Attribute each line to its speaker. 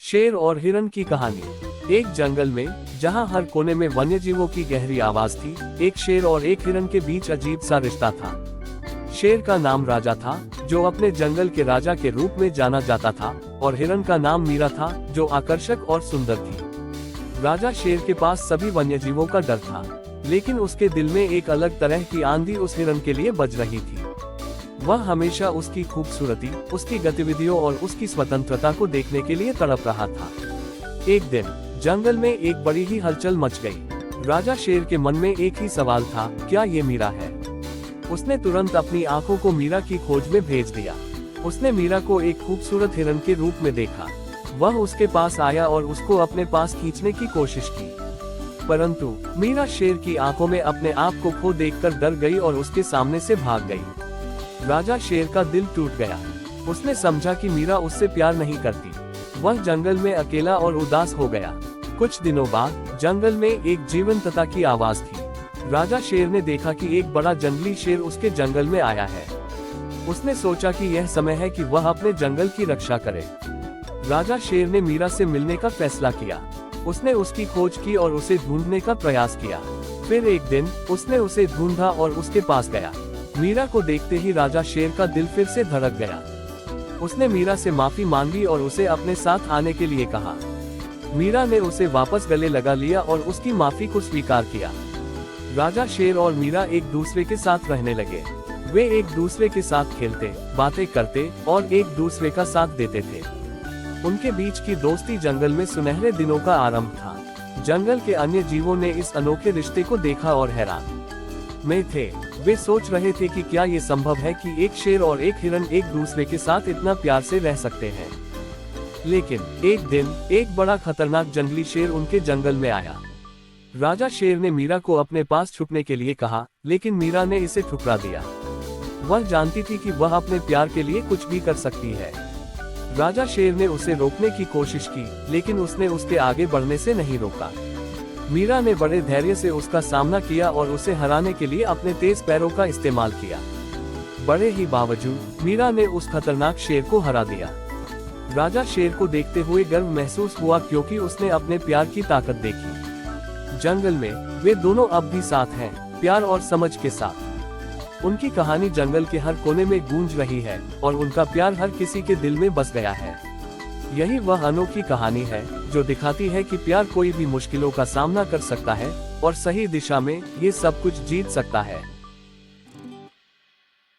Speaker 1: शेर और हिरण की कहानी। एक जंगल में, जहां हर कोने में वन्यजीवों की गहरी आवाज थी, एक शेर और एक हिरण के बीच अजीब सा रिश्ता था। शेर का नाम राजा था, जो अपने जंगल के राजा के रूप में जाना जाता था, और हिरण का नाम मीरा था, जो आकर्षक और सुंदर थी। राजा शेर के पास सभी वन्यजीवों का डर था, लेकिन उसके दिल में एक अलग तरह की आंधी उस हिरण के लिए बज रही थी। वह हमेशा उसकी खूबसूरती, उसकी गतिविधियों और उसकी स्वतंत्रता को देखने के लिए तड़प रहा था। एक दिन जंगल में एक बड़ी ही हलचल मच गई। राजा शेर के मन में एक ही सवाल था, क्या ये मीरा है? उसने तुरंत अपनी आंखों को मीरा की खोज में भेज दिया। उसने मीरा को एक खूबसूरत हिरण के रूप में देखा। वह उसके पास आया और उसको अपने पास खींचने की कोशिश की, परंतु मीरा शेर की आंखों में अपने आप को खो देखकर डर गई और उसके सामने से भाग गई। राजा शेर का दिल टूट गया। उसने समझा कि मीरा उससे प्यार नहीं करती। वह जंगल में अकेला और उदास हो गया। कुछ दिनों बाद जंगल में एक जीवंतता की आवाज थी। राजा शेर ने देखा कि एक बड़ा जंगली शेर उसके जंगल में आया है। उसने सोचा कि यह समय है कि वह अपने जंगल की रक्षा करे। राजा शेर ने मीरा से मिलने का फैसला किया। उसने उसकी खोज की और उसे ढूंढने का प्रयास किया। फिर एक दिन उसने उसे ढूंढा और उसके पास गया। मीरा को देखते ही राजा शेर का दिल फिर से धड़क गया। उसने मीरा से माफी मांगी और उसे अपने साथ आने के लिए कहा। मीरा ने उसे वापस गले लगा लिया और उसकी माफी को स्वीकार किया। राजा शेर और मीरा एक दूसरे के साथ रहने लगे। वे एक दूसरे के साथ खेलते, बातें करते और एक दूसरे का साथ देते थे। उनके बीच की दोस्ती जंगल में सुनहरे दिनों का आरंभ था। जंगल के अन्य जीवों ने इस अनोखे रिश्ते को देखा और हैरान में थे। वे सोच रहे थे कि क्या ये संभव है कि एक शेर और एक हिरण एक दूसरे के साथ इतना प्यार से रह सकते हैं। लेकिन एक दिन एक बड़ा खतरनाक जंगली शेर उनके जंगल में आया। राजा शेर ने मीरा को अपने पास छुपने के लिए कहा, लेकिन मीरा ने इसे ठुकरा दिया। वह जानती थी कि वह अपने प्यार के लिए कुछ भी कर सकती है। राजा शेर ने उसे रोकने की कोशिश की, लेकिन उसने उसके आगे बढ़ने से नहीं रोका। मीरा ने बड़े धैर्य से उसका सामना किया और उसे हराने के लिए अपने तेज पैरों का इस्तेमाल किया। बड़े ही बावजूद मीरा ने उस खतरनाक शेर को हरा दिया। राजा शेर को देखते हुए गर्व महसूस हुआ, क्योंकि उसने अपने प्यार की ताकत देखी। जंगल में वे दोनों अब भी साथ हैं, प्यार और समझ के साथ। उनकी कहानी जंगल के हर कोने में गूंज रही है और उनका प्यार हर किसी के दिल में बस गया है। यही वह अनोखी कहानी है जो दिखाती है कि प्यार कोई भी मुश्किलों का सामना कर सकता है और सही दिशा में ये सब कुछ जीत सकता है।